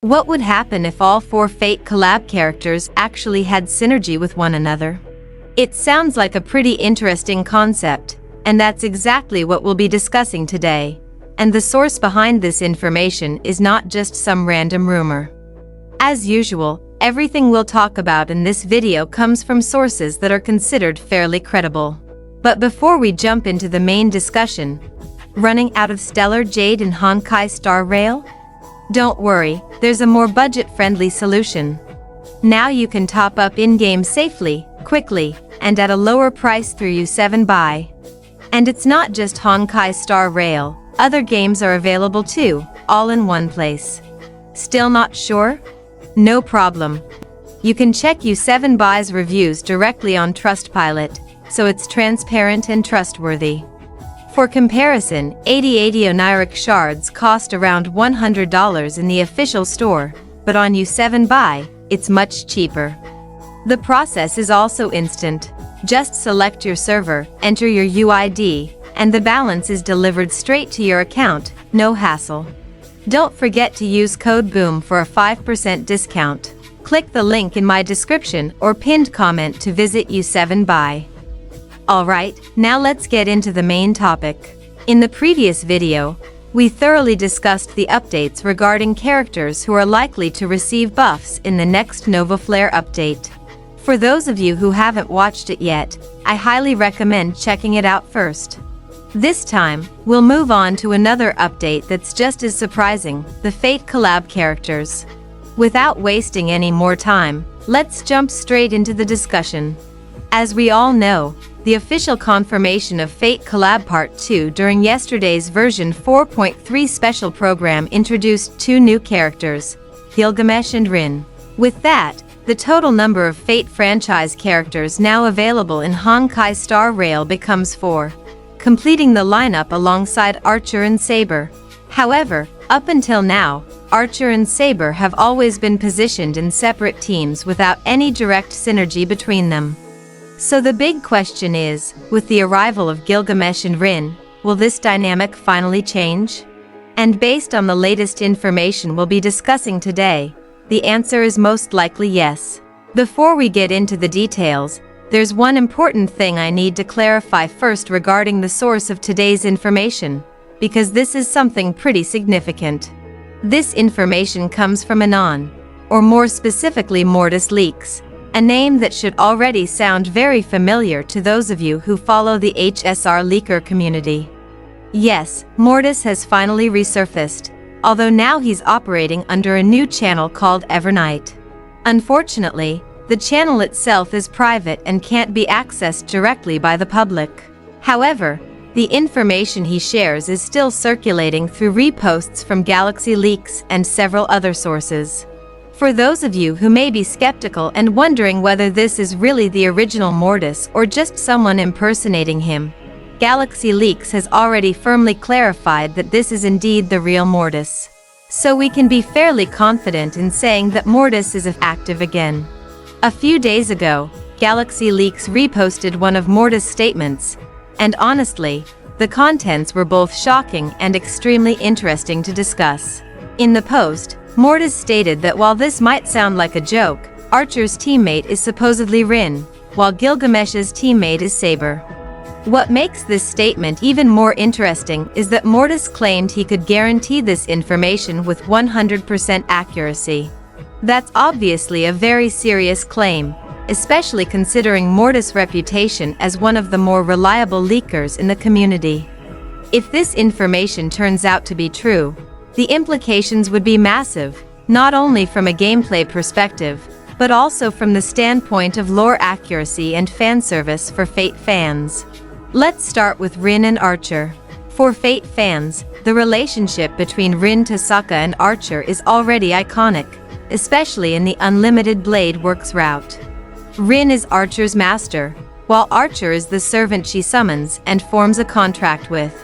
What would happen if all 4 Fate collab characters actually had synergy with one another? It sounds like a pretty interesting concept, and that's exactly what we'll be discussing today. And the source behind this information is not just some random rumor. As usual, everything we'll talk about in this video comes from sources that are considered fairly credible. But before we jump into the main discussion, running out of Stellar Jade and honkaistarrail? Don't worry, there's a more budget-friendly solution. Now you can top up in-game safely, quickly, and at a lower price through U7 Buy. And it's not just honkaistarrail, other games are available too, all in one place. Still not sure? No problem. You can check U7 Buy's reviews directly on Trustpilot, so it's transparent and trustworthy. For comparison, 80 oniric shards cost around $100 in the official store, but on U7 Buy, it's much cheaper. The process is also instant. Just select your server, enter your UID, and the balance is delivered straight to your account, no hassle. Don't forget to use code BOOM for a 5% discount. Click the link in my description or pinned comment to visit U7 Buy. Alright, now let's get into the main topic. In the previous video, we thoroughly discussed the updates regarding characters who are likely to receive buffs in the next Nova Flare update. For those of you who haven't watched it yet, I highly recommend checking it out first. This time, we'll move on to another update that's just as surprising, the Fate collab characters. Without wasting any more time, let's jump straight into the discussion. As we all know, the official confirmation of Fate Collab Part 2 during yesterday's version 4.3 special program introduced 2 new characters, Gilgamesh and Ren. With that, the total number of Fate franchise characters now available in honkaistarrail becomes 4, completing the lineup alongside Archer and Saber. However, up until now, Archer and Saber have always been positioned in separate teams without any direct synergy between them. So the big question is, with the arrival of Gilgamesh and Ren, will this dynamic finally change? And based on the latest information we'll be discussing today, the answer is most likely yes. Before we get into the details, there's one important thing I need to clarify first regarding the source of today's information, because this is something pretty significant. This information comes from Anon, or more specifically Mortis Leaks, a name that should already sound very familiar to those of you who follow the HSR leaker community. Yes, Mortis has finally resurfaced, although now he's operating under a new channel called Evernight. Unfortunately, the channel itself is private and can't be accessed directly by the public. However, the information he shares is still circulating through reposts from Galaxy Leaks and several other sources. For those of you who may be skeptical and wondering whether this is really the original Mortis or just someone impersonating him, Galaxy Leaks has already firmly clarified that this is indeed the real Mortis. So we can be fairly confident in saying that Mortis is active again. A few days ago, Galaxy Leaks reposted one of Mortis' statements, and honestly, the contents were both shocking and extremely interesting to discuss. In the post, Mortis stated that while this might sound like a joke, Archer's teammate is supposedly Ren, while Gilgamesh's teammate is Saber. What makes this statement even more interesting is that Mortis claimed he could guarantee this information with 100% accuracy. That's obviously a very serious claim, especially considering Mortis' reputation as one of the more reliable leakers in the community. If this information turns out to be true, the implications would be massive, not only from a gameplay perspective, but also from the standpoint of lore accuracy and fan service for Fate fans. Let's start with Ren and Archer. For Fate fans, the relationship between Ren Tasaka and Archer is already iconic, especially in the Unlimited Blade Works route. Ren is Archer's master, while Archer is the servant she summons and forms a contract with.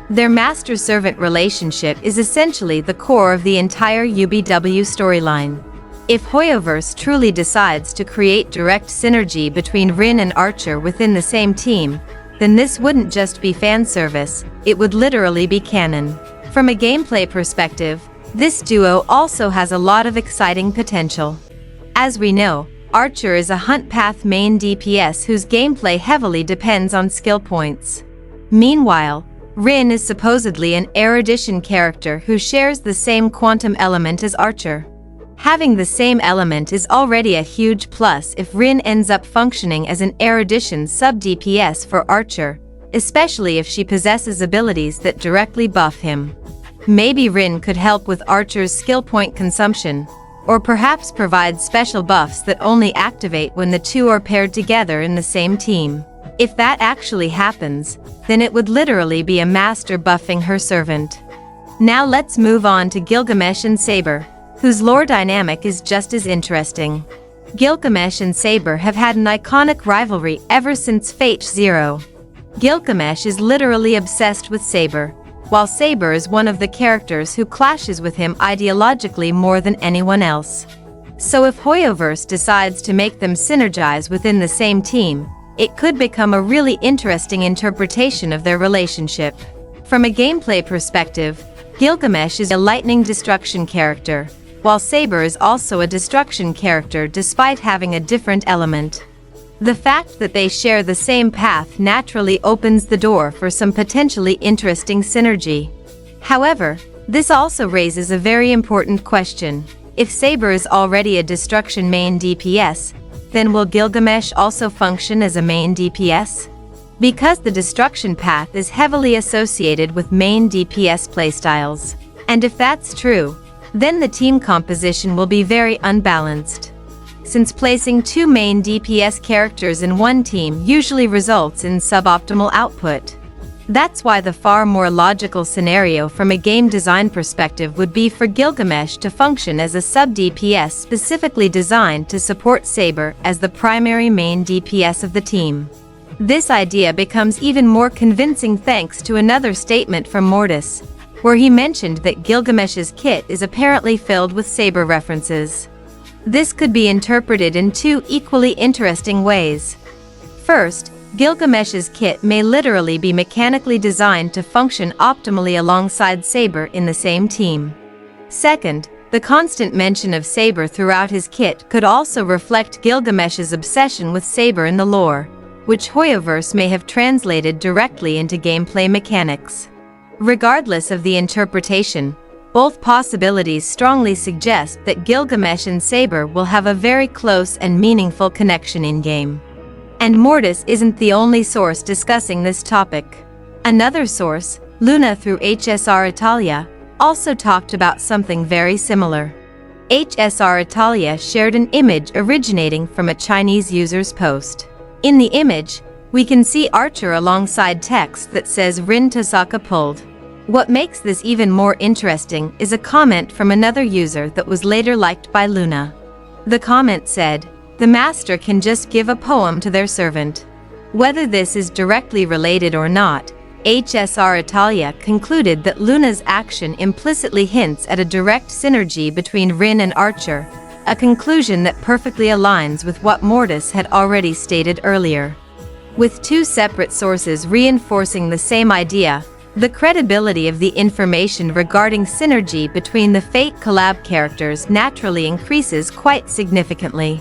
Their master-servant relationship is essentially the core of the entire UBW storyline. If Hoyoverse truly decides to create direct synergy between Ren and Archer within the same team, then this wouldn't just be fan service, it would literally be canon. From a gameplay perspective, This duo also has a lot of exciting potential. As we know, Archer is a hunt path main DPS whose gameplay heavily depends on skill points. Meanwhile, Ren is supposedly an erudition character who shares the same quantum element as Archer. Having the same element is already a huge plus if Ren ends up functioning as an erudition sub-DPS for Archer, especially if she possesses abilities that directly buff him. Maybe Ren could help with Archer's skill point consumption, or perhaps provide special buffs that only activate when the two are paired together in the same team. If that actually happens, then it would literally be a master buffing her servant. Now let's move on to Gilgamesh and Saber, whose lore dynamic is just as interesting. Gilgamesh and Saber have had an iconic rivalry ever since Fate Zero. Gilgamesh is literally obsessed with Saber, while Saber is one of the characters who clashes with him ideologically more than anyone else. So if Hoyoverse decides to make them synergize within the same team, it could become a really interesting interpretation of their relationship. From a gameplay perspective, Gilgamesh is a lightning destruction character, while Saber is also a destruction character despite having a different element. The fact that they share the same path naturally opens the door for some potentially interesting synergy. However, this also raises a very important question. If Saber is already a destruction main DPS, then will Gilgamesh also function as a main DPS? Because the destruction path is heavily associated with main DPS playstyles. And if that's true, then the team composition will be very unbalanced, since placing two main DPS characters in one team usually results in suboptimal output. That's why the far more logical scenario from a game design perspective would be for Gilgamesh to function as a sub-DPS specifically designed to support Saber as the primary main DPS of the team. This idea becomes even more convincing thanks to another statement from Mortis, where he mentioned that Gilgamesh's kit is apparently filled with Saber references. This could be interpreted in two equally interesting ways. First, Gilgamesh's kit may literally be mechanically designed to function optimally alongside Saber in the same team. Second, the constant mention of Saber throughout his kit could also reflect Gilgamesh's obsession with Saber in the lore, which Hoyoverse may have translated directly into gameplay mechanics. Regardless of the interpretation, both possibilities strongly suggest that Gilgamesh and Saber will have a very close and meaningful connection in-game. And Mortis isn't the only source discussing this topic. Another source, Luna through HSR Italia, also talked about something very similar. HSR Italia shared an image originating from a Chinese user's post. In the image, we can see Archer alongside text that says Rin Tasaka pulled. What makes this even more interesting is a comment from another user that was later liked by Luna. The comment said, "The master can just give a poem to their servant." Whether this is directly related or not, HSR Italia concluded that Luna's action implicitly hints at a direct synergy between Ren and Archer, a conclusion that perfectly aligns with what Mortis had already stated earlier. With two separate sources reinforcing the same idea, the credibility of the information regarding synergy between the Fate collab characters naturally increases quite significantly.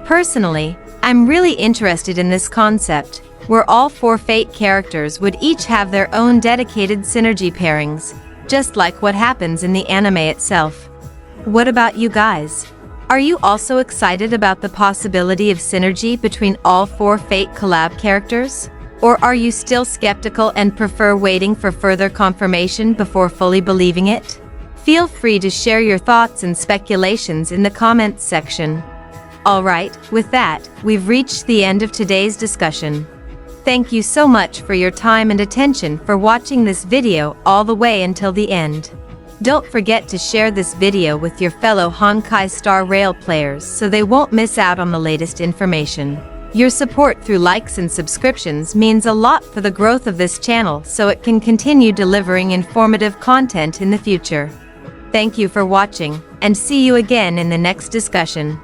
Personally, I'm really interested in this concept, where all four Fate characters would each have their own dedicated synergy pairings, just like what happens in the anime itself. What about you guys? Are you also excited about the possibility of synergy between all four Fate collab characters? Or are you still skeptical and prefer waiting for further confirmation before fully believing it? Feel free to share your thoughts and speculations in the comments section. Alright, with that, we've reached the end of today's discussion. Thank you so much for your time and attention for watching this video all the way until the end. Don't forget to share this video with your fellow honkaistarrail players so they won't miss out on the latest information. Your support through likes and subscriptions means a lot for the growth of this channel so it can continue delivering informative content in the future. Thank you for watching, and see you again in the next discussion.